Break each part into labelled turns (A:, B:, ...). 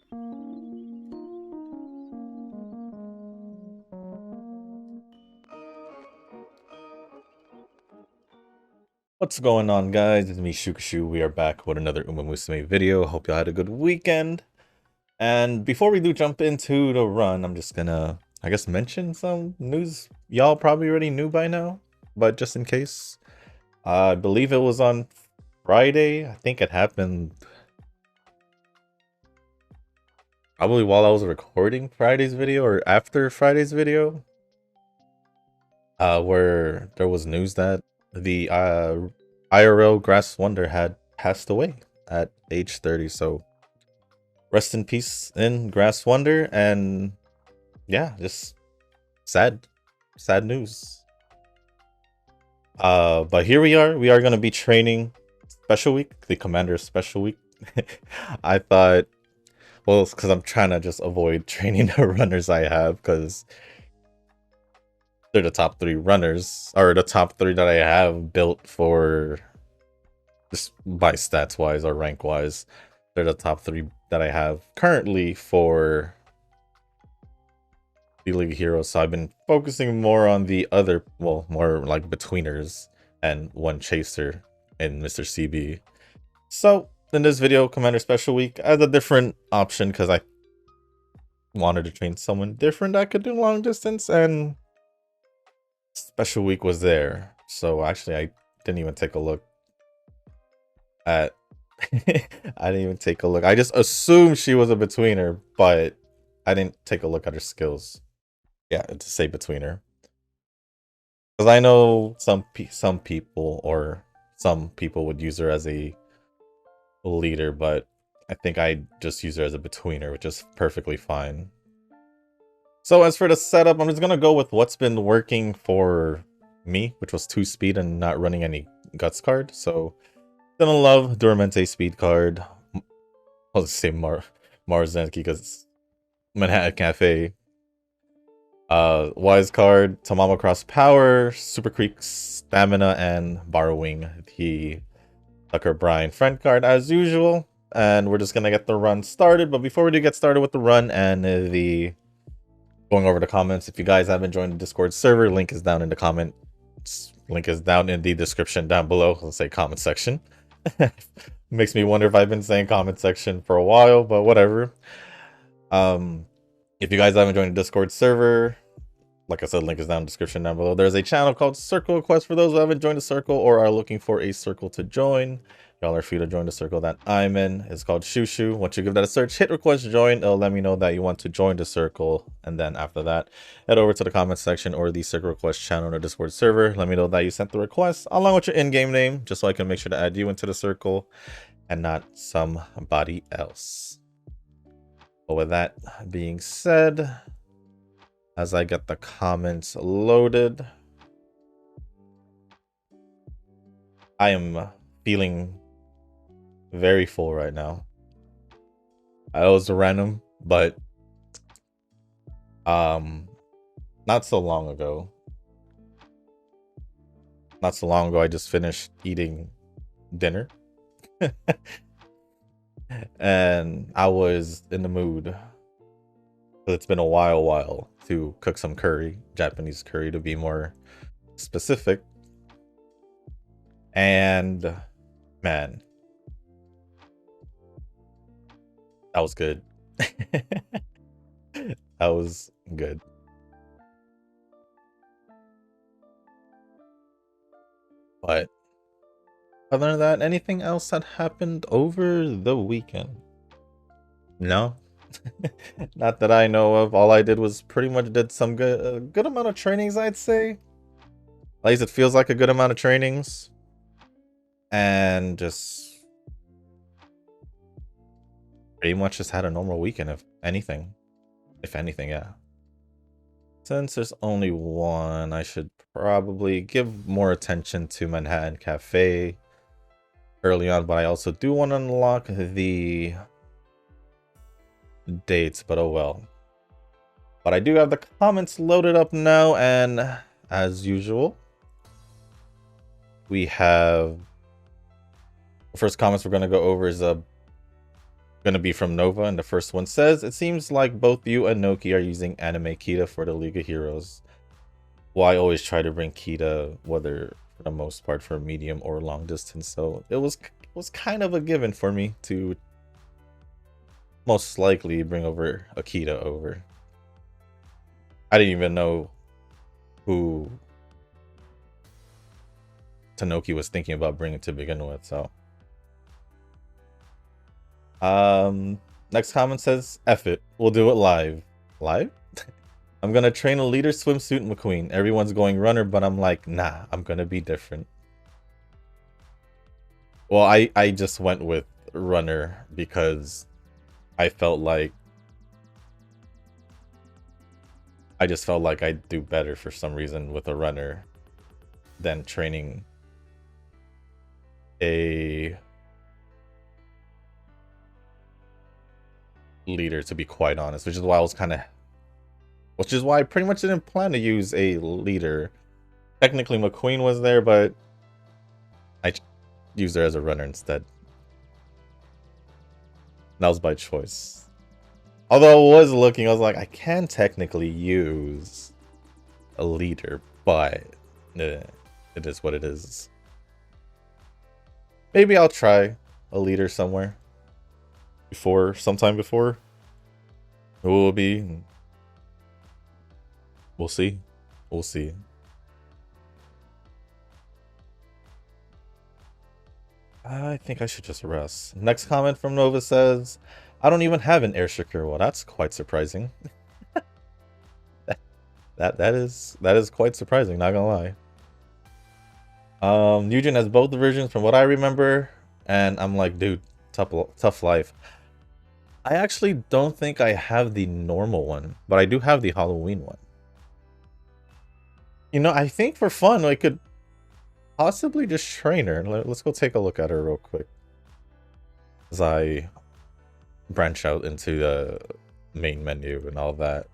A: What's going on, guys? It's me, Shukashu. We are back with another Umamusume video. Hope y'all had a good weekend. And before we do jump into the run, I'm just gonna, I guess, mention some news y'all probably already knew by now, but just in case. I believe it was on Friday. I think it happened probably while I was recording Friday's video or after Friday's video, where there was news that the IRL Grass Wonder had passed away at age 30. So rest in peace in Grass Wonder. And yeah, just sad news. But here we are going to be training special week, the Commander special week. I thought, well, it's because I'm trying to just avoid training the runners I have, because they're the top 3 runners, or the top 3 that I have built for, just by stats wise or rank wise, they're the top 3 that I have currently for the League Heroes. So I've been focusing more on the other, well, more like betweeners and one chaser in Mr. CB. So in this video, Commander Special Week as a different option, because I wanted to train someone different that could do long distance, and Special Week was there. So actually I didn't even take a look at I didn't even take a look. I just assumed she was a betweener, but I didn't take a look at her skills. Yeah, to say betweener, because I know some people would use her as a leader, but I think I just use her as a betweener, which is perfectly fine. So as for the setup, I'm just gonna go with what's been working for me, which was 2 speed and not running any guts card. So gonna love Dormente speed card. I'll just say Marzenki because it's Manhattan Cafe. Wise card, Tamama Cross Power, Super Creek Stamina, and borrowing the Tucker Bryan friend card as usual. And we're just gonna get the run started. But before we do get started with the run and the going over the comments, if you guys haven't joined the Discord server, link is down in the link is down in the description down below. Let's say comment section. Makes me wonder if I've been saying comment section for a while, but whatever. If you guys haven't joined the Discord server, like I said, link is down in the description down below. There's a channel called Circle Request for those who haven't joined the circle or are looking for a circle to join. Y'all are free to join the circle that I'm in. It's called Shushu. Once you give that a search, hit request join. It'll let me know that you want to join the circle. And then after that, head over to the comment section or the Circle Request channel or Discord server. Let me know that you sent the request along with your in-game name, just so I can make sure to add you into the circle and not somebody else. But with that being said, as I get the comments loaded, I am feeling very full right now. I know it's random, but not so long ago I just finished eating dinner and I was in the mood. It's been a while to cook some curry, Japanese curry to be more specific. And man, that was good. That was good. But other than that, anything else that happened over the weekend? No. Not that I know of. All I did was pretty much did some good amount of trainings, I'd say. At least it feels like a good amount of trainings. And just pretty much just had a normal weekend, if anything, yeah. Since there's only one, I should probably give more attention to Manhattan Cafe early on, but I also do want to unlock the dates, but oh well. But I do have the comments loaded up now, and as usual, we have the first comments we're going to go over is Gonna be from Nova, and the first one says, it seems like both you and Noki are using anime Kita for the League of Heroes. Well, I always try to bring Kita, whether for the most part for medium or long distance, so it was kind of a given for me to most likely bring over Akita over. I didn't even know who Tanoki was thinking about bringing to begin with, so. Next comment says, F it, we'll do it live. Live? I'm gonna train a leader swimsuit McQueen. Everyone's going runner, but I'm like, nah, I'm gonna be different. Well, I just went with runner because I felt like I just felt like I'd do better for some reason with a runner than training a leader, to be quite honest, which is why I pretty much didn't plan to use a leader. Technically McQueen was there, but I used her as a runner instead. That was by choice. Although I was looking, I was like, I can technically use a leader, but it is what it is. Maybe I'll try a leader somewhere. Sometime before. Who will it be? We'll see. We'll see. I think I should just rest. Next comment from Nova says, I don't even have an air shakur. Well, that's quite surprising. that is quite surprising, not gonna lie. Eugen has both versions from what I remember, and I'm like, dude, tough life. I actually don't think I have the normal one, but I do have the Halloween one. You know, I think for fun, I could possibly just train her. Let's go take a look at her real quick as I branch out into the main menu and all that.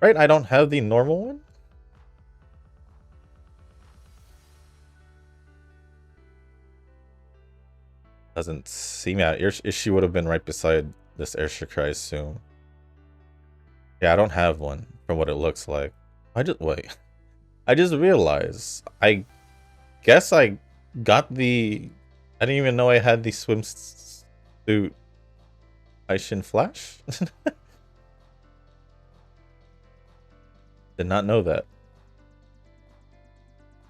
A: Right, I don't have the normal one? Doesn't seem out. She would have been right beside this air shakur, I assume. Yeah, I don't have one from what it looks like. I just realized. I guess I got the. I didn't even know I had the swimsuit Aishin Flash. Did not know that.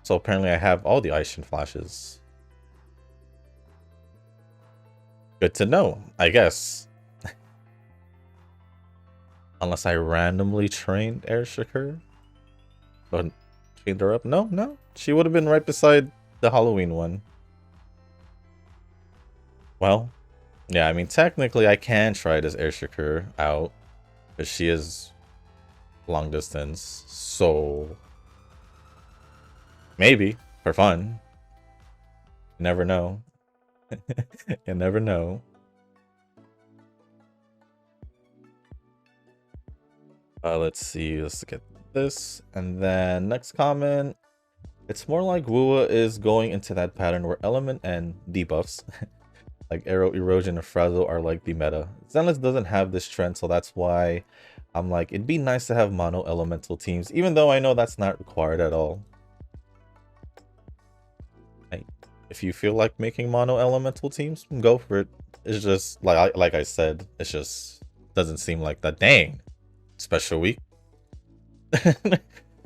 A: So apparently I have all the Aishin Flashes. Good to know, I guess. Unless I randomly trained Air Shakur. But trained her up? No. She would have been right beside the Halloween one. Well, yeah, I mean, technically I can try this Air Shakur out. Because she is long distance. So, maybe, for fun. You never know. You never know. Let's see. Let's get this. And then next comment. It's more like Wua is going into that pattern where element and debuffs like arrow erosion and frazzle are like the meta. Zenless doesn't have this trend, so that's why I'm like, it'd be nice to have mono elemental teams, even though I know that's not required at all. If you feel like making mono elemental teams, go for it. It's just like I said, it just doesn't seem like that. Dang, special week.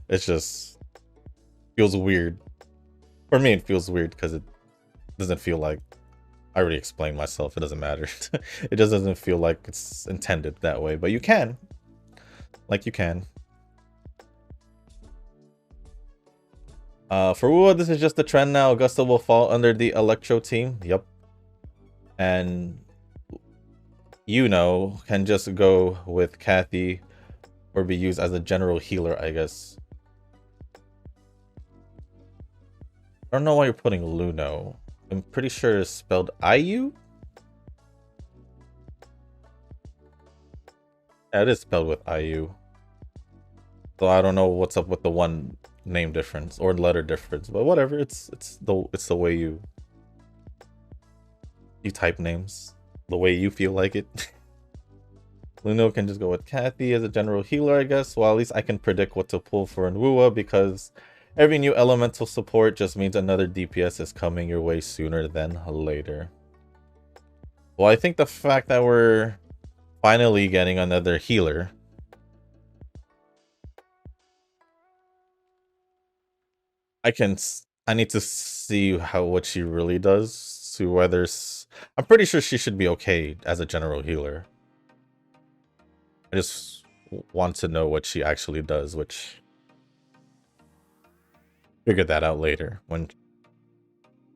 A: It's just feels weird. For me, it feels weird because it doesn't feel like I already explained myself. It doesn't matter. It just doesn't feel like it's intended that way. But you can, like you can. For Wua, this is just the trend now. Augusta will fall under the Electro team. Yep. And can just go with Kathy or be used as a general healer, I guess. I don't know why you're putting Luno. I'm pretty sure it's spelled IU? Yeah, it is spelled with IU. So I don't know what's up with the one name difference or letter difference, but whatever. It's the way you type names. the way you feel like it. Luno can just go with Kathy as a general healer, I guess. Well, at least I can predict what to pull for Nwua because every new elemental support just means another DPS is coming your way sooner than later. Well, I think the fact that we're finally getting another healer. I need to see what she really does to whether I'm pretty sure she should be okay as a general healer. I just want to know what she actually does, which figure that out later when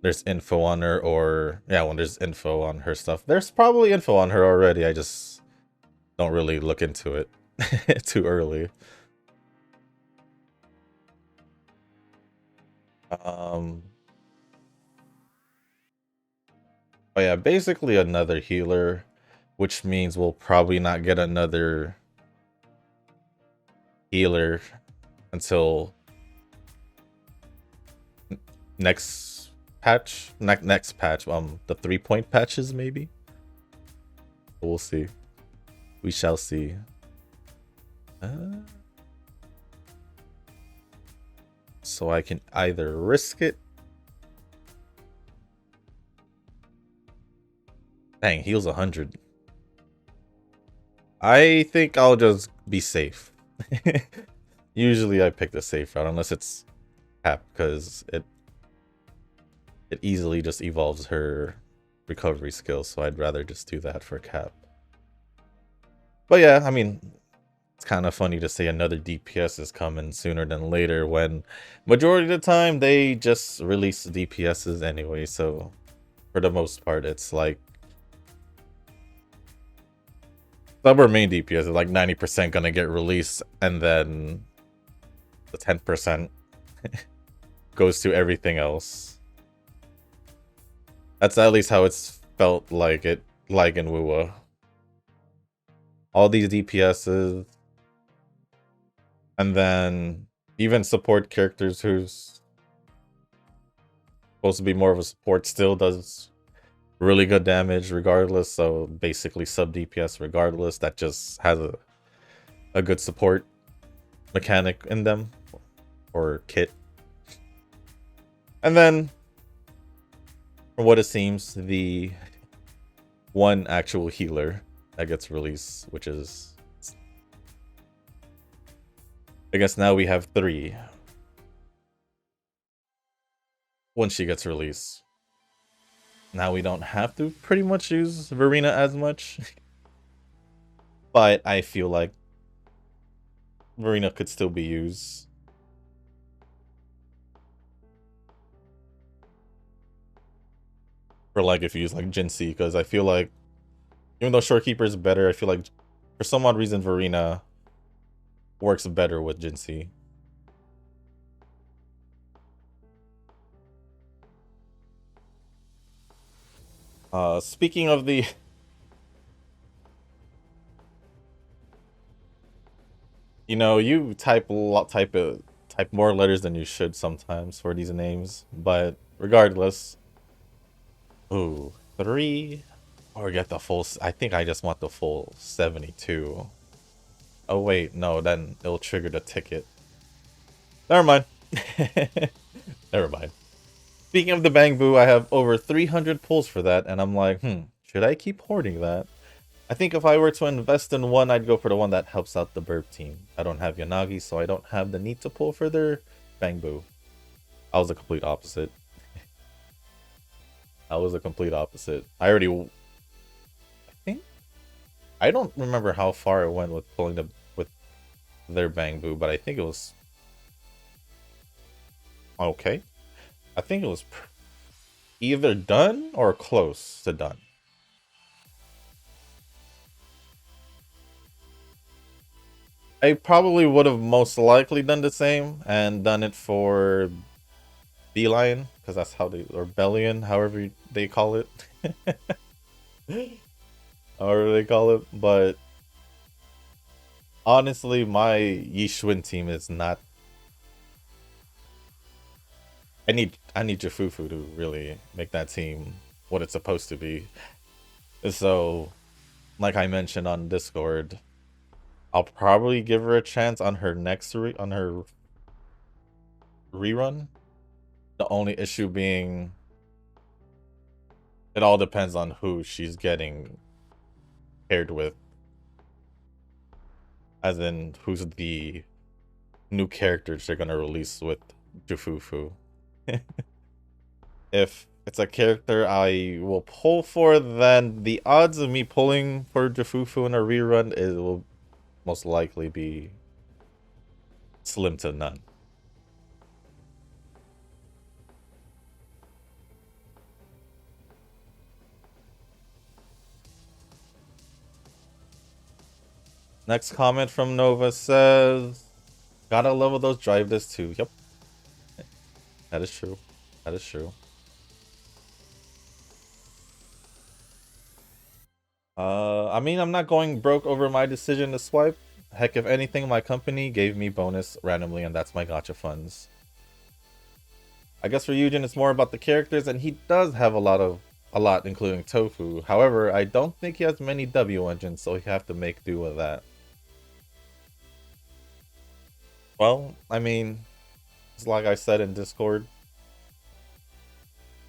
A: there's info on her, or yeah, when there's info on her stuff. There's probably info on her already. I just don't really look into it too early. But yeah, basically another healer, which means we'll probably not get another healer until next patch. Next patch, the 3-point patches maybe. We'll see. We shall see. So I can either risk it. Dang, heals 100. I think I'll just be safe. Usually I pick the safe route unless it's cap, because it easily just evolves her recovery skill, so I'd rather just do that for cap. But yeah, I mean, it's kind of funny to say another DPS is coming sooner than later when majority of the time they just release DPSs anyway, so for the most part it's like some our main DPS is like 90% gonna get released, and then the 10% goes to everything else. That's at least how it's felt like in WoWa. All these DPSs, and then even support characters who's supposed to be more of a support still does really good damage regardless, so basically sub DPS regardless, that just has a good support mechanic in them, or kit. And then, from what it seems, the one actual healer that gets released, which is, I guess now we have 3 when she gets released. Now we don't have to pretty much use Verena as much. But I feel like Verena could still be used. For like if you use like Jinxie, because I feel like even though Shorekeeper is better, I feel like for some odd reason Verena works better with Jinxie. Speaking of the you know, you type more letters than you should sometimes for these names, but regardless. Ooh, 3 or get the full. I think I just want the full 72. Oh wait, no, then it'll trigger the ticket. Never mind. Never mind. Speaking of the Bang Boo, I have over 300 pulls for that, and I'm like, should I keep hoarding that? I think if I were to invest in one, I'd go for the one that helps out the Burp team. I don't have Yanagi, so I don't have the need to pull for their Bang Boo. I was the complete opposite. I was the complete opposite. I think I don't remember how far it went with pulling with their Bang Boo, but I think it was okay. I think it was either done or close to done. I probably would have most likely done the same and done it for Beeline, because that's how they, or Bellion, however they call it. However they call it, but honestly, my Yishun team is not. I need Jafufu to really make that team what it's supposed to be. So, like I mentioned on Discord, I'll probably give her a chance on her on her rerun. The only issue being, it all depends on who she's getting paired with, as in who's the new characters they're gonna release with Jufufu. If it's a character I will pull for, then the odds of me pulling for Jufufu in a rerun will most likely be slim to none. Next comment from Nova says, gotta level those drive discs too. Yep. That is true. That is true. I mean, I'm not going broke over my decision to swipe. Heck, if anything, my company gave me bonus randomly, and that's my gacha funds. I guess for Eugen, it's more about the characters, and he does have a lot, including Tofu. However, I don't think he has many W engines, so he have to make do with that. Well, I mean, it's like I said in Discord.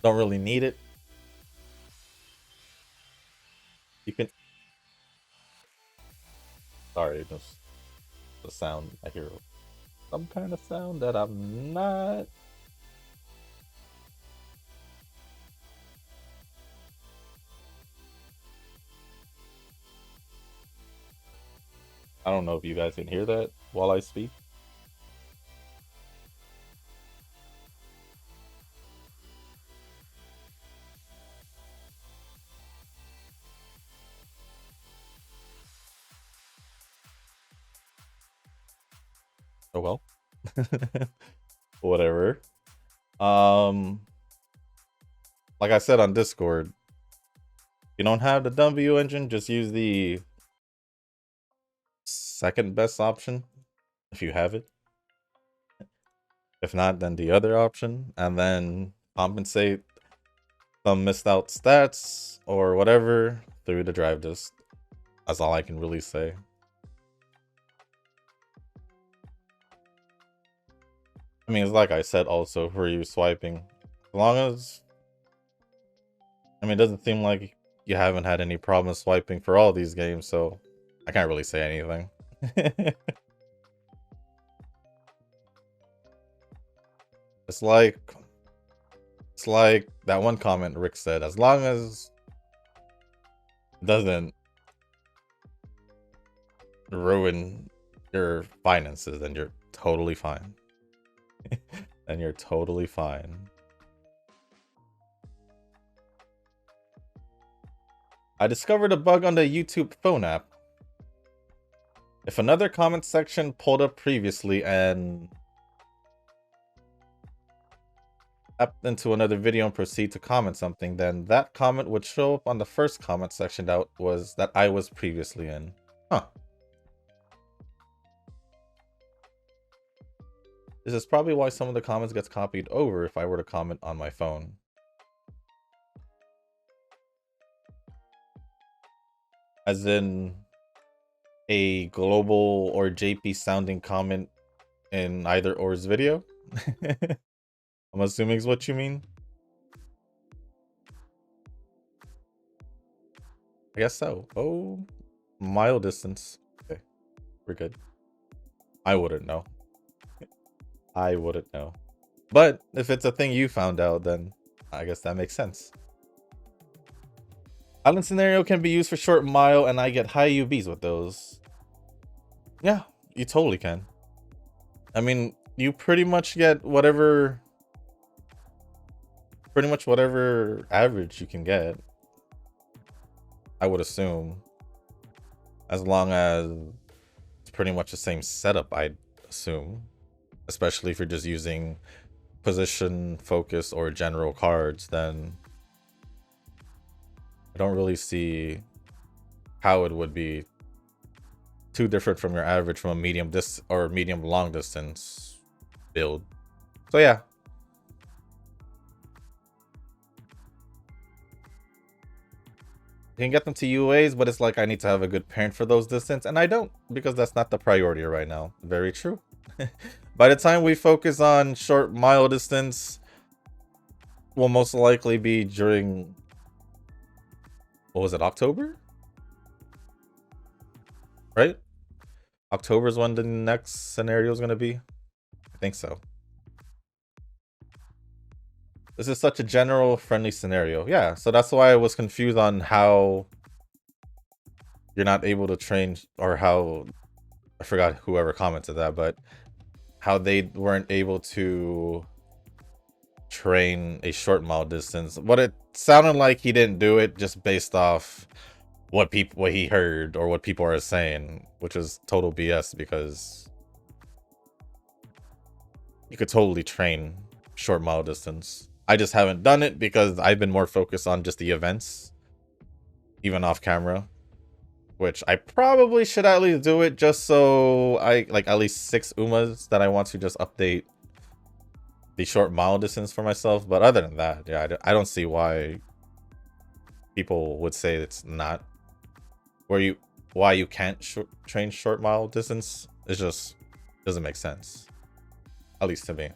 A: Don't really need it. You can. Sorry, just the sound. I hear some kind of sound that I'm not. I don't know if you guys can hear that while I speak. Oh well. Whatever. Um, like I said on Discord, if you don't have the W engine, just use the second best option if you have it. If not, then the other option, and then compensate some missed out stats or whatever through the drive disc. That's all I can really say. I mean, it's like I said also for you swiping. As long as, I mean, it doesn't seem like you haven't had any problems swiping for all these games, so I can't really say anything. It's like that one comment Rick said, as long as it doesn't ruin your finances, then you're totally fine. Then you're totally fine. I discovered a bug on the YouTube phone app. If another comment section pulled up previously and tapped into another video and proceed to comment something, then that comment would show up on the first comment section that I was previously in. Huh. This is probably why some of the comments gets copied over if I were to comment on my phone. As in a global or JP sounding comment in either or's video? I'm assuming is what you mean. I guess so. Oh, mile distance. Okay, we're good. I wouldn't know. I wouldn't know. But if it's a thing you found out, then I guess that makes sense. Island scenario can be used for short mile, and I get high UBs with those. Yeah, you totally can. I mean, you pretty much get whatever average you can get, I would assume, as long as it's pretty much the same setup, I'd assume, especially if you're just using position, focus, or general cards. Then I don't really see how it would be too different from your average from a medium long distance build. So yeah. can get them to UAs, but it's like I need to have a good parent for those distance, and I don't, because that's not the priority right now. Very true. By the time we focus on short mile distance, will most likely be during, what was it, October? Right? October is when the next scenario is going to be. I think so. This is such a general friendly scenario. Yeah, so that's why I was confused on how you're not able to train, or how, I forgot whoever commented that, but how they weren't able to train a short mile distance. But it sounded like he didn't do it just based off what he heard or what people are saying, which is total BS, because you could totally train short mile distance. I just haven't done it because I've been more focused on just the events, even off camera, which I probably should at least do it just so I like at least 6 Umas that I want to just update the short mile distance for myself. But other than that, yeah, I don't see why people would say it's not why you can't train short mile distance. It just doesn't make sense, at least to me.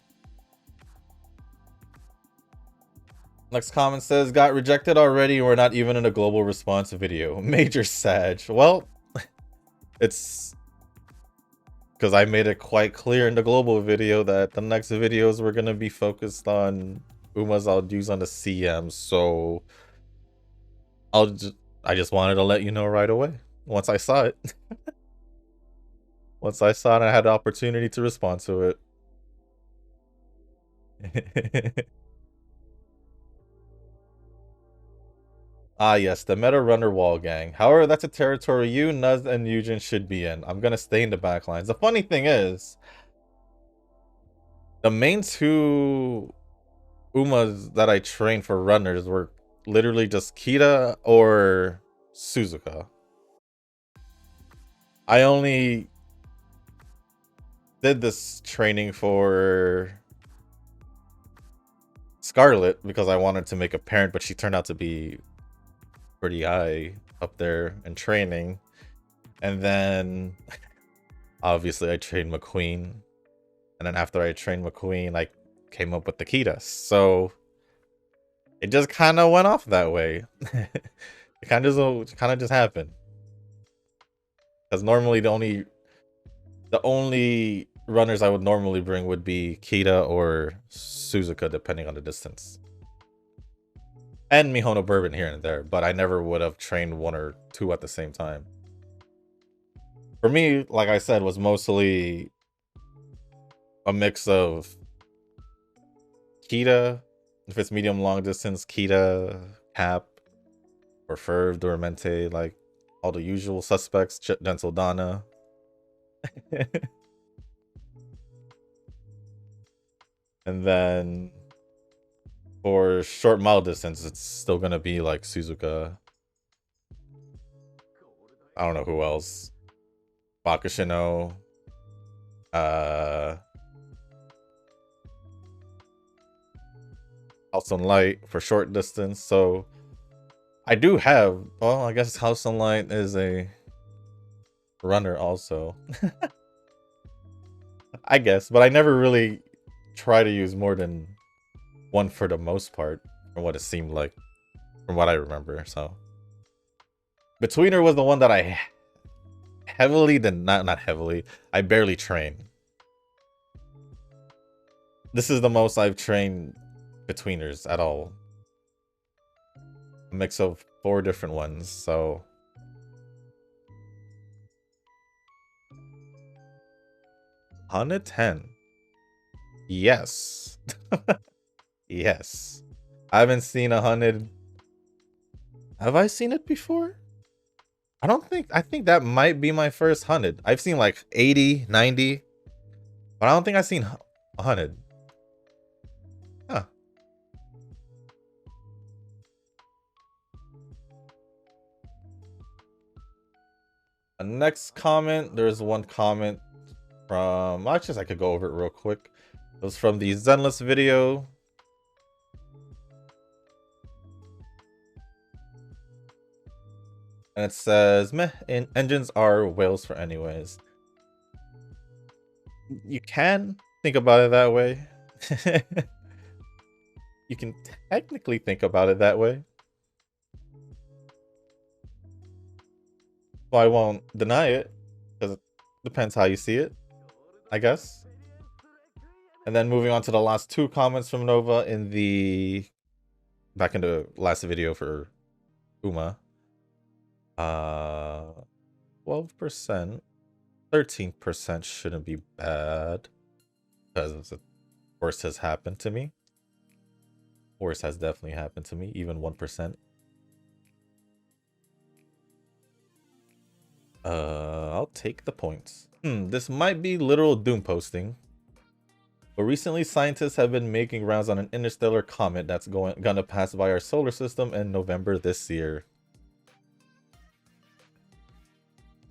A: Next comment says, got rejected already. We're not even in a global response video. Major Sag. Well, it's because I made it quite clear in the global video that the next videos were going to be focused on Umas I'll use on the CM. So I just wanted to let you know right away once I saw it. Once I saw it, I had the opportunity to respond to it. Ah, yes, the Meta Runner Wall Gang. However, that's a territory you, Nuz, and Eugen should be in. I'm gonna stay in the backlines. The funny thing is, the main 2 Umas that I trained for runners were literally just Kita or Suzuka. I only did this training for Scarlet because I wanted to make a parent, but she turned out to be pretty high up there in training. And then obviously I trained McQueen, and then after I trained McQueen, I came up with the Kita. So it just kind of went off that way. It kind of just happened, because normally the only runners I would normally bring would be Kita or Suzuka, depending on the distance. And Mihono Bourbon here and there, but I never would have trained 1 or 2 at the same time. For me, like I said, was mostly a mix of Kita, if it's medium long distance, Kita, Cap, or Ferv, Dormente, like all the usual suspects, Gentle Donna. And then for short mile distance, it's still gonna be like Suzuka. I don't know who else. Bakushino. House on Light for short distance. So I do have, well, I guess House on Light is a runner also. I guess, but I never really try to use more than 1 for the most part, from what it seemed like, from what I remember. So Betweener was the one that I heavily, not heavily, I barely trained. This is the most I've trained Betweeners at all. A mix of 4 different ones, so 110. Yes. Yes. I haven't seen 100. Have I seen it before? I think that might be my first 100. I've seen like 80, 90, but I don't think I've seen 100. Huh. Next comment, there's one comment from, actually I could go over it real quick. It was from the Zenless video. And it says, meh, engines are whales for anyways. You can think about it that way. You can technically think about it that way. Well, I won't deny it, because it depends how you see it, I guess. And then moving on to the last two comments from Nova in the back in the last video for Uma. 12%, 13% shouldn't be bad, because the worst has happened to me. Worst has definitely happened to me, even 1%. I'll take the points. This might be literal doom posting. But recently, scientists have been making rounds on an interstellar comet that's gonna pass by our solar system in November this year.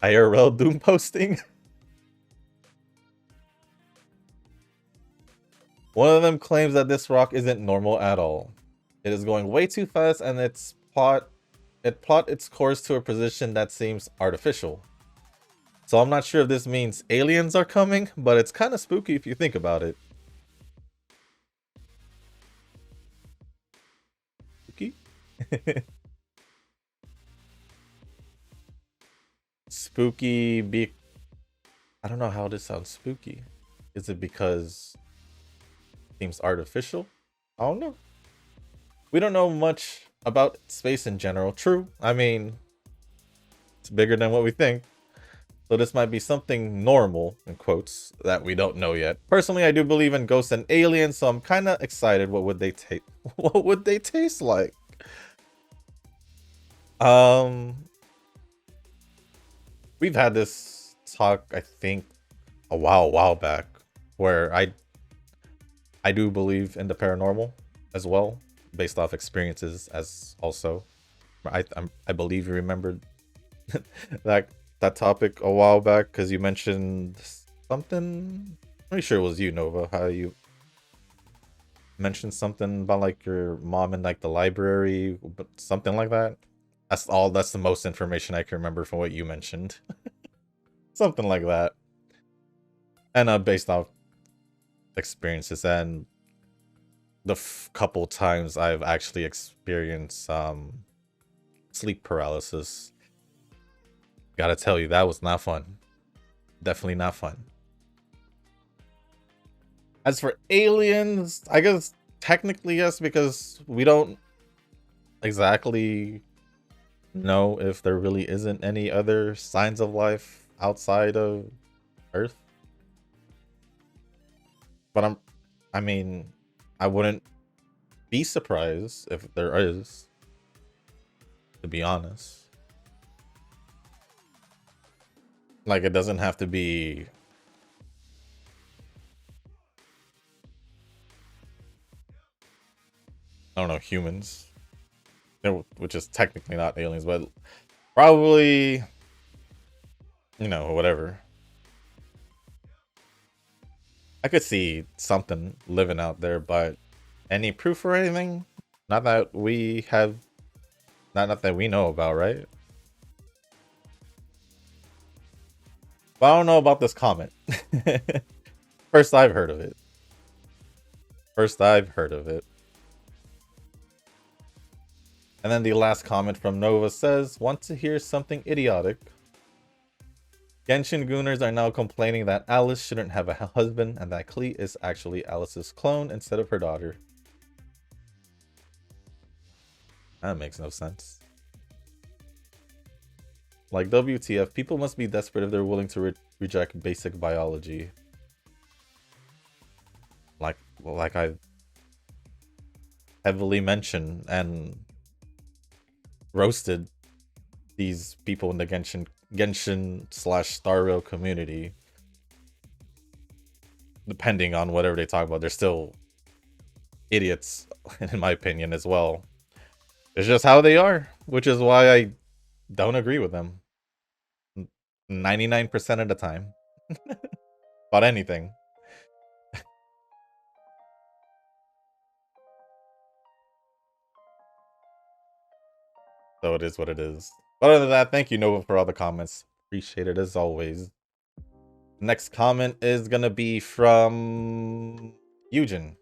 A: IRL doom posting? One of them claims that this rock isn't normal at all. It is going way too fast and it plot its course to a position that seems artificial. So I'm not sure if this means aliens are coming, but it's kind of spooky if you think about it. Spooky? Spooky I don't know how this sounds spooky. Is it because it seems artificial? I don't know. We don't know much about space in general. True. I mean, it's bigger than what we think. So this might be something normal, in quotes, that we don't know yet. Personally, I do believe in ghosts and aliens, so I'm kind of excited. What would they taste? What would they taste like? We've had this talk, I think, a while back, where I do believe in the paranormal as well, based off experiences as also. I believe you remembered that topic a while back because you mentioned something. I'm pretty sure it was you, Nova. How you mentioned something about like your mom in like the library, but something like that. That's all. That's the most information I can remember from what you mentioned. Something like that. And based off experiences and the couple times I've actually experienced sleep paralysis. Gotta tell you, that was not fun. Definitely not fun. As for aliens, I guess technically yes, because we don't exactly know if there really isn't any other signs of life outside of Earth. But I mean, I wouldn't be surprised if there is, to be honest. Like, it doesn't have to be I don't know, humans, which is technically not aliens, but probably, you know, whatever. I could see something living out there, but any proof or anything? Not that we have, not that we know about, right? But I don't know about this comment. First I've heard of it. First I've heard of it. And then the last comment from Nova says, want to hear something idiotic? Genshin Gooners are now complaining that Alice shouldn't have a husband and that Klee is actually Alice's clone instead of her daughter. That makes no sense. Like, WTF, people must be desperate if they're willing to reject basic biology. Like I heavily mentioned and roasted these people in the Genshin/Star Rail community. Depending on whatever they talk about, they're still idiots, in my opinion, as well. It's just how they are, which is why I don't agree with them 99% of the time. About anything. So it is what it is. But other than that, thank you, Nova, for all the comments. Appreciate it as always. Next comment is gonna be from Eugen.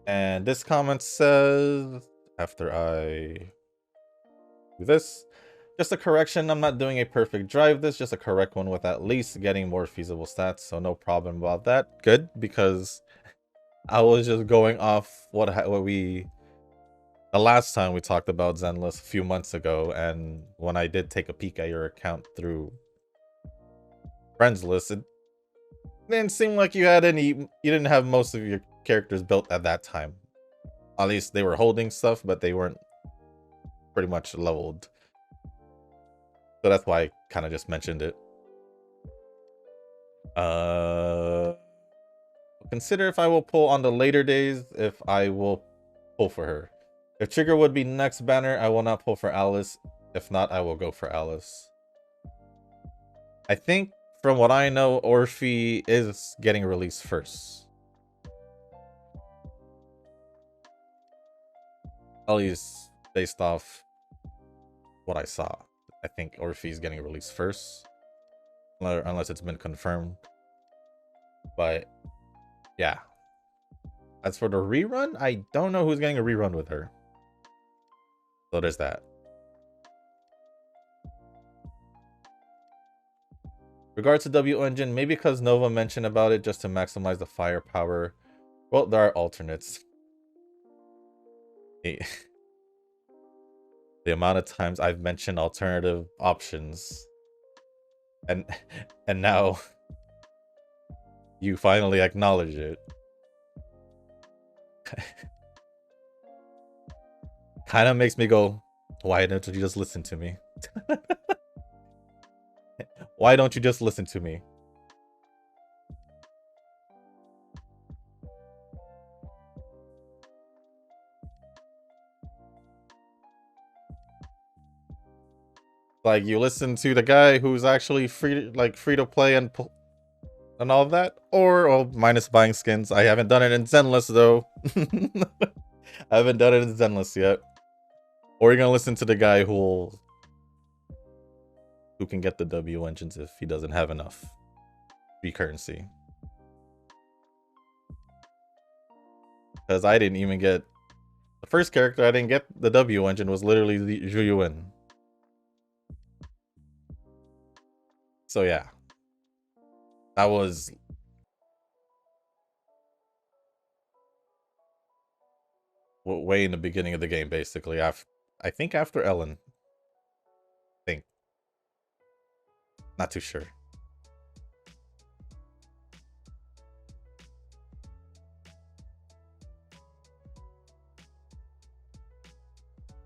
A: And this comment says, after I do this, just a correction, I'm not doing a perfect drive this, just a correct one with at least getting more feasible stats, so no problem about that. Good, because I was just going off the last time we talked about Zenless a few months ago, and when I did take a peek at your account through friends list, it didn't seem like you didn't have most of your characters built at that time. At least they were holding stuff, but they weren't pretty much leveled. So that's why I kind of just mentioned it. Consider if I will pull on the later days, if I will pull for her. If Trigger would be next banner, I will not pull for Alice. If not, I will go for Alice. I think, from what I know, Orphe is getting released first. At least based off what I saw. I think Orphe is getting released first. Unless it's been confirmed. But, yeah. As for the rerun, I don't know who's getting a rerun with her. So there's that. Regards to W engine, maybe because Nova mentioned about it just to maximize the firepower. Well, there are alternates. The amount of times I've mentioned alternative options. And now you finally acknowledge it. Kind of makes me go, why don't you just listen to me? Why don't you just listen to me? Like, you listen to the guy who's actually free to play and all of that, or minus buying skins. I haven't done it in Zenless though. I haven't done it in Zenless yet. Or you're gonna listen to the guy who can get the W engines if he doesn't have enough free currency. Because I didn't even get the first character I didn't get the W engine was literally the Zhu Yuan. So yeah. That was way in the beginning of the game, basically. I think after Ellen. I think. Not too sure.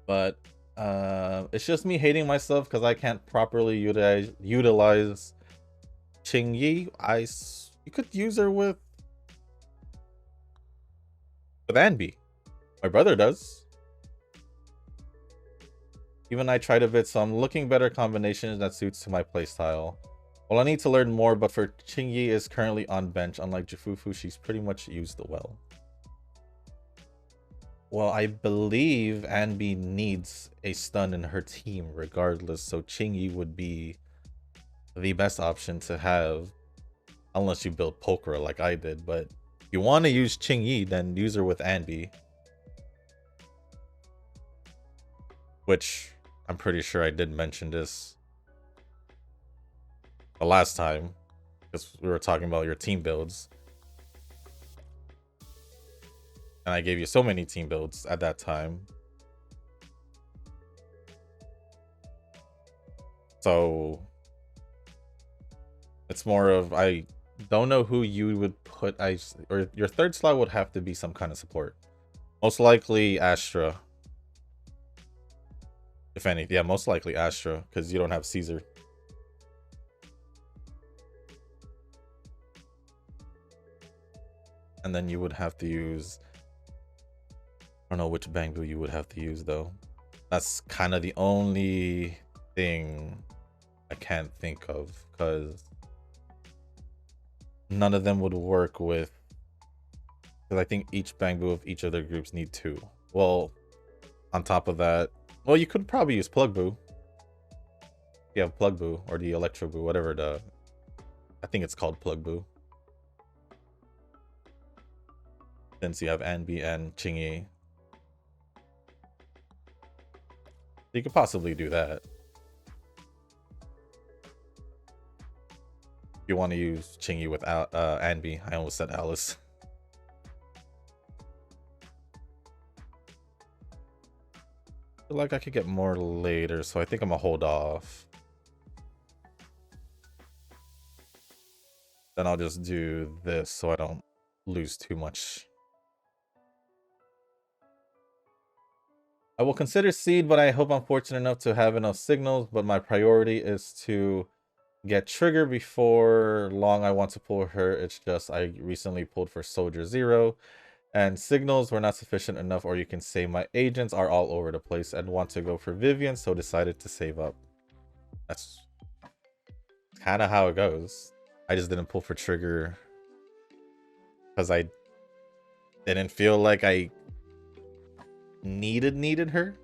A: But it's just me hating myself because I can't properly utilize Qingyi. You could use her with Anbi. My brother does. Even I tried a bit, so I'm looking better combinations that suits to my playstyle. Well, I need to learn more, but for Qingyi is currently on bench. Unlike Jifufu, she's pretty much used well. Well, I believe Anbi needs a stun in her team regardless, so Qingyi would be the best option to have. Unless you build Pokora like I did, but if you want to use Qingyi, then use her with Anbi. Which, I'm pretty sure I did mention this the last time, because we were talking about your team builds. And I gave you so many team builds at that time. So it's more of, I don't know who you would put, or your third slot would have to be some kind of support. Most likely Astra. If any, yeah, most likely Astra, because you don't have Caesar. And then you would have to use, I don't know which Bangbu you would have to use though. That's kind of the only thing I can't think of, because none of them would work with, because I think each Bangbu of each of their groups need 2. Well, on top of that, Well, you could probably use Plug Boo. Yeah, Plug Boo or the Electro Boo, whatever the... I think it's called Plug Boo. Since you have Anbi and Chingy. You could possibly do that. If you want to use Chingy with Anbi. I almost said Alice. I feel like I could get more later, so I think I'm gonna hold off. Then I'll just do this so I don't lose too much. I will consider seed, but I hope I'm fortunate enough to have enough signals, but my priority is to get trigger before long. I want to pull her. It's just I recently pulled for Soldier 0 and signals were not sufficient enough, or you can say my agents are all over the place and want to go for Vivian, so decided to save up. That's kind of how it goes. I just didn't pull for trigger because I didn't feel like I needed her.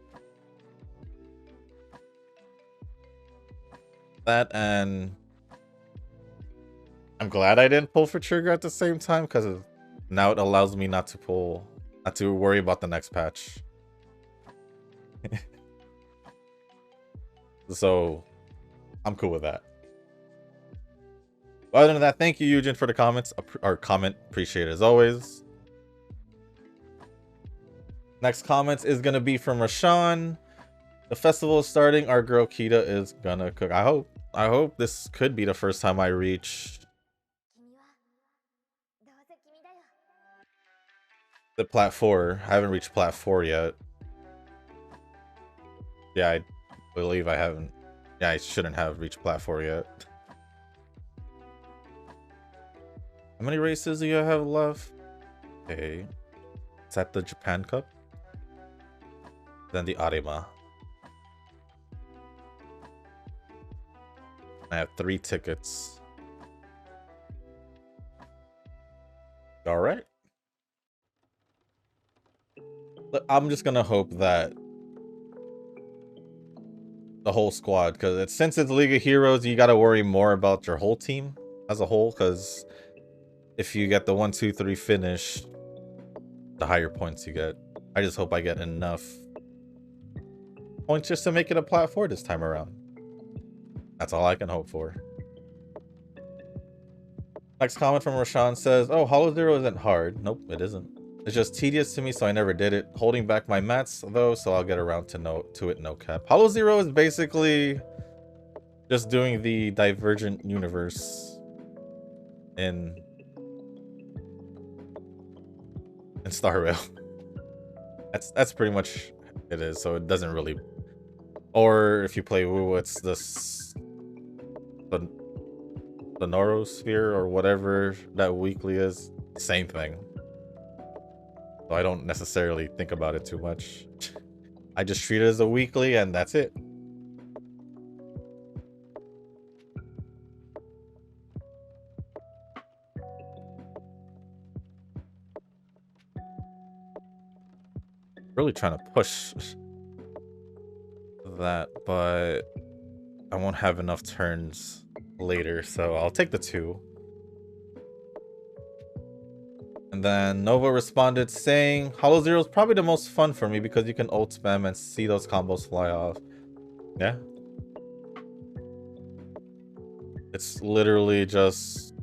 A: That, and I'm glad I didn't pull for trigger at the same time because now it allows me not to worry about the next patch. So I'm cool with that. But other than that, thank you, Eugen, for the comments. Our comment, appreciate it as always. Next comments is gonna be from Rashawn. The festival is starting. Our girl Kita is gonna cook. I hope this could be the first time I reach the plat 4. I haven't reached plat 4 yet. Yeah, I believe I haven't. Yeah, I shouldn't have reached plat 4 yet. How many races do you have left? Okay. It's at the Japan Cup. Then the Arima. I have 3 tickets. Alright. I'm just gonna hope that the whole squad, because since it's League of Heroes, you gotta worry more about your whole team as a whole, because if you get the 1, 2, 3 finish, the higher points you get. I just hope I get enough points just to make it a plat 4 this time around. That's all I can hope for. Next comment from Rashawn says, oh, Hollow Zero isn't hard. Nope, it isn't. It's just tedious to me, so I never did it. Holding back my mats, though, so I'll get around to it, no cap. Hollow Zero is basically just doing the Divergent universe in Star Rail. That's pretty much it is, so it doesn't really... Or if you play Woo, it's this... The Norosphere or whatever that weekly is. Same thing. So I don't necessarily think about it too much. I just treat it as a weekly and that's it. Really trying to push that, but I won't have enough turns later, so I'll take the 2. And then Nova responded saying, Hollow Zero is probably the most fun for me because you can ult spam and see those combos fly off. Yeah. It's literally just...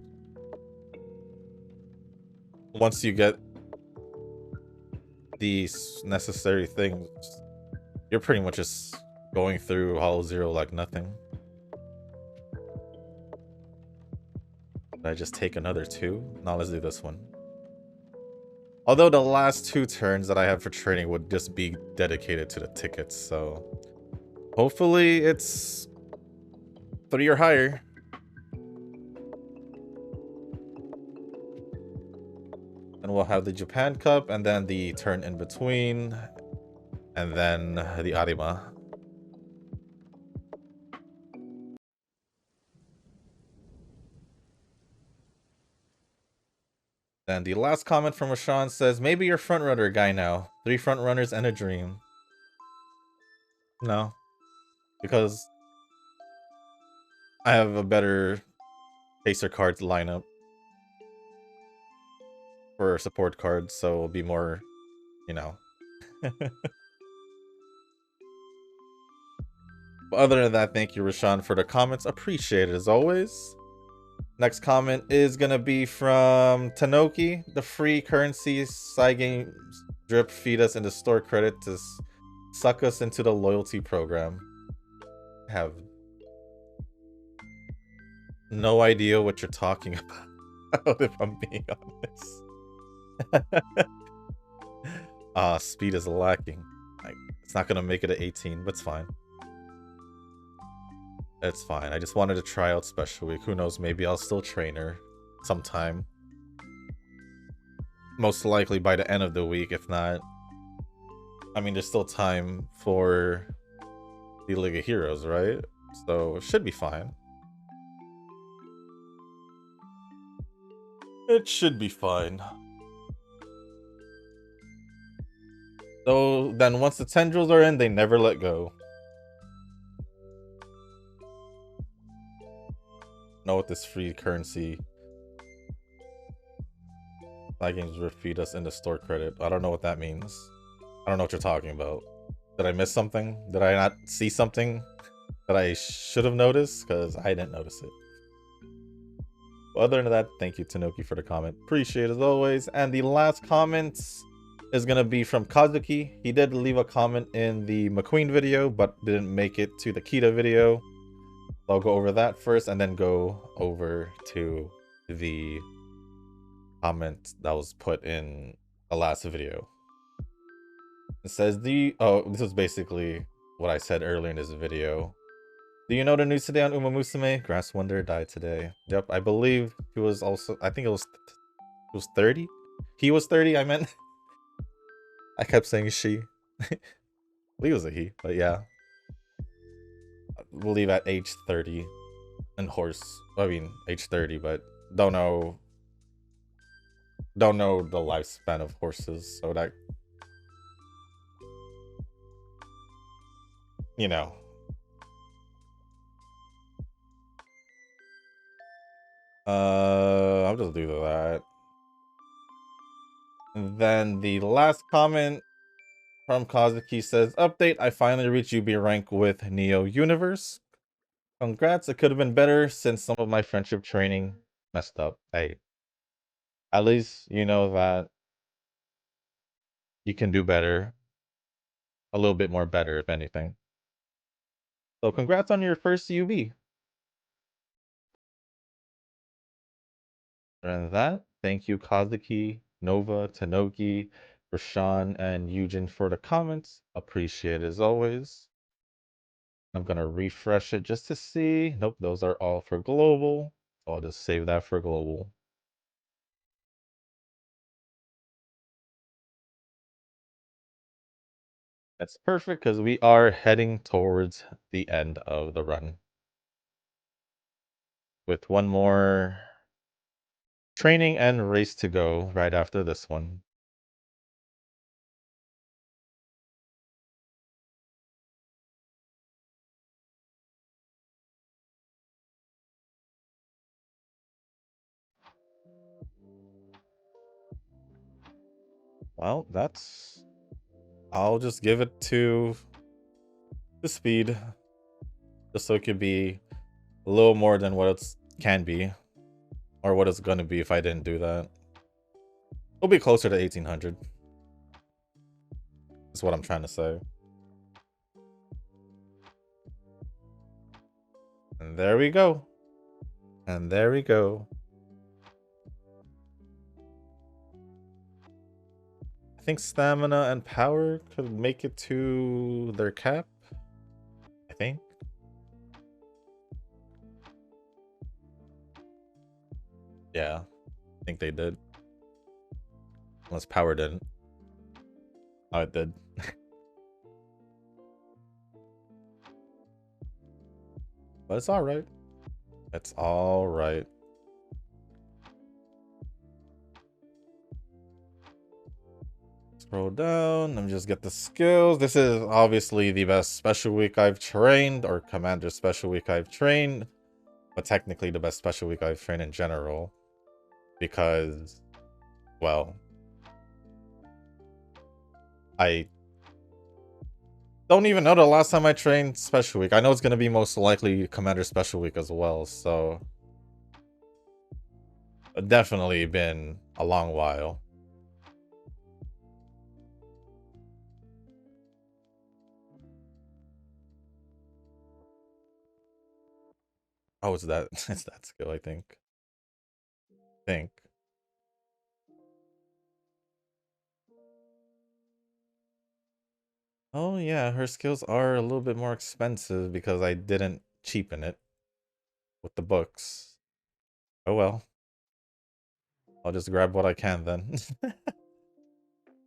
A: Once you get these necessary things, you're pretty much just going through Hollow Zero like nothing. Did I just take another 2? Now let's do this one. Although the last 2 turns that I have for training would just be dedicated to the tickets, so hopefully it's 3 or higher. And we'll have the Japan Cup and then the turn in between and then the Arima. Then the last comment from Rashawn says, maybe you're frontrunner guy now. 3 frontrunners and a dream. No, because I have a better chaser cards lineup for support cards, so it'll be more, you know. But other than that, thank you, Rashawn, for the comments. Appreciate it as always. Next comment is gonna be from Tanoki. The free currency side games drip feed us into store credit to suck us into the loyalty program. I have no idea what you're talking about, if I'm being honest. Speed is lacking. It's not gonna make it at 18, but it's fine. It's fine. I just wanted to try out Special Week. Who knows, maybe I'll still train her sometime. Most likely by the end of the week, if not. I mean, there's still time for the League of Heroes, right? So it should be fine. It should be fine. So then once the tendrils are in, they never let go. Know what this free currency side games will feed us into store credit. I don't know what that means. I don't know what you're talking about. Did I miss something? Did I not see something that I should have noticed? Because I didn't notice it. But other than that, thank you, Tanoki, for the comment. Appreciate it as always. And the last comment is going to be from Kazuki. He did leave a comment in the McQueen video, but didn't make it to the Kita video. So I'll go over that first and then go over to the comment that was put in the last video. It says this is basically what I said earlier in this video. Do you know the news today on Umamusume? Grass Wonder died today. Yep, I believe he was also, I think it was 30? He was 30, I meant. I kept saying she. I believe it was a he, but yeah. I believe at age 30 and horse. I mean, age 30, but don't know the lifespan of horses, so that, you know. I'll just do that. And then the last comment from Kazuki says, update, I finally reached UB rank with Neo Universe. Congrats, it could have been better since some of my friendship training messed up. Hey, at least you know that you can do better. A little bit more better, if anything. So congrats on your first UB. And that, thank you, Kazuki, Nova, Tanoki, Rashawn, and Eugen for the comments. Appreciate it as always. I'm gonna refresh it just to see. Nope, those are all for global. So I'll just save that for global. That's perfect because we are heading towards the end of the run. With one more training and race to go right after this one. Well, I'll just give it to the speed. Just so it could be a little more than what it can be. Or what it's gonna be if I didn't do that. It'll be closer to 1800. That's what I'm trying to say. And there we go. And there we go. I think stamina and power could make it to their cap. I think. Yeah, I think they did. Unless power didn't. Oh, it did. But it's alright. It's alright. Scroll down, let me just get the skills. This is obviously the best special week I've trained, or commander special week I've trained, but technically the best special week I've trained in general, because, well, I don't even know the last time I trained special week. I know it's going to be most likely commander special week as well, so definitely been a long while. Oh, it's that it's that skill, I think. Oh yeah, her skills are a little bit more expensive because I didn't cheapen it with the books. Oh well. I'll just grab what I can then.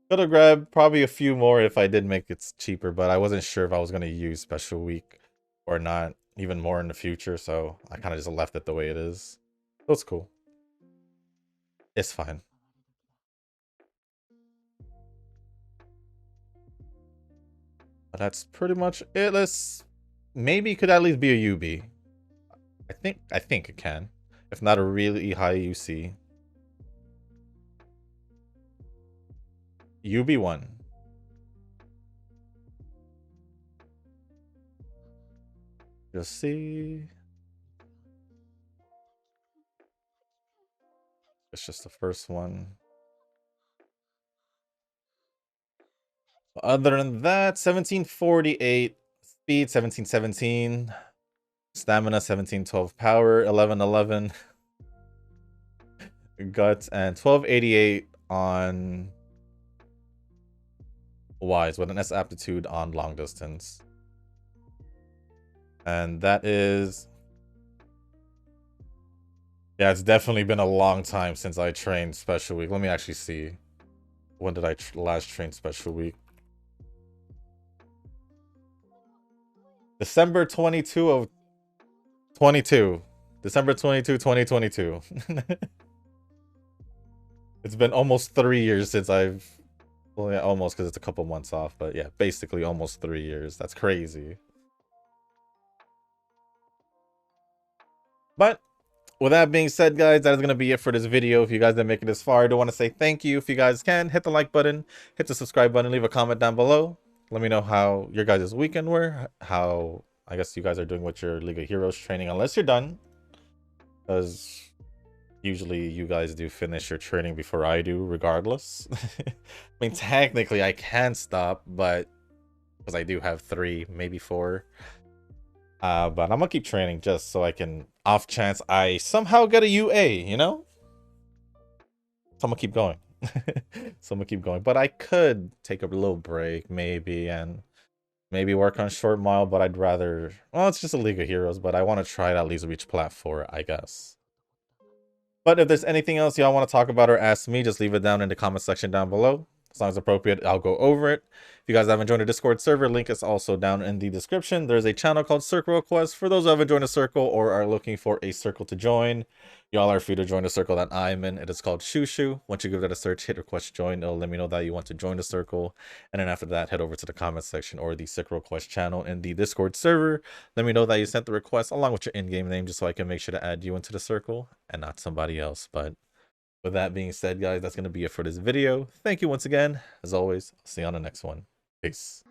A: Could have grabbed probably a few more if I did make it cheaper, but I wasn't sure if I was going to use special week or not, even more in the future, so I kind of just left it the way it is. That's cool. It's fine. But that's pretty much it. Let's maybe it could at least be a UB. I think it can. If not a really high UC. UB1. Just see. It's just the first one. Other than that, 1748, speed 1717, stamina 1712, power 1111, guts, and 1288 on wise with an S aptitude on long distance. And that is, yeah, it's definitely been a long time since I trained special week. Let me actually see. When did I last train special week? December 22 of 22. December 22, 2022. It's been almost 3 years since I've... Well, yeah, almost, because it's a couple months off. But yeah, basically almost 3 years. That's crazy. But with that being said, guys, that is going to be it for this video. If you guys didn't make it this far, I do want to say thank you. If you guys can, hit the like button, hit the subscribe button, leave a comment down below. Let me know how your guys' weekend were, how I guess you guys are doing with your League of Heroes training, unless you're done. Because usually you guys do finish your training before I do, regardless. I mean, technically I can stop, but because I do have 3, maybe 4. But I'm gonna keep training just so I can, off chance I somehow get a UA, you know? So I'm gonna keep going. So I'm gonna keep going. But I could take a little break, maybe, and maybe work on short mile, but I'd rather... Well, it's just a League of Heroes, but I want to try to at least reach plat 4, I guess. But if there's anything else y'all want to talk about or ask me, just leave it down in the comment section down below. As long as appropriate, I'll go over it. If you guys haven't joined the Discord server, link is also down in the description. There's a channel called Circle Request for those who haven't joined a circle or are looking for a circle to join. Y'all are free to join the circle that I'm in. It is called Shushu. Once you give that a search, hit request join. It'll let me know that you want to join the circle. And then after that, head over to the comment section or the Circle Request channel in the Discord server. Let me know that you sent the request along with your in-game name just so I can make sure to add you into the circle and not somebody else. But with that being said, guys, that's going to be it for this video. Thank you once again. As always, I'll see you on the next one. Peace.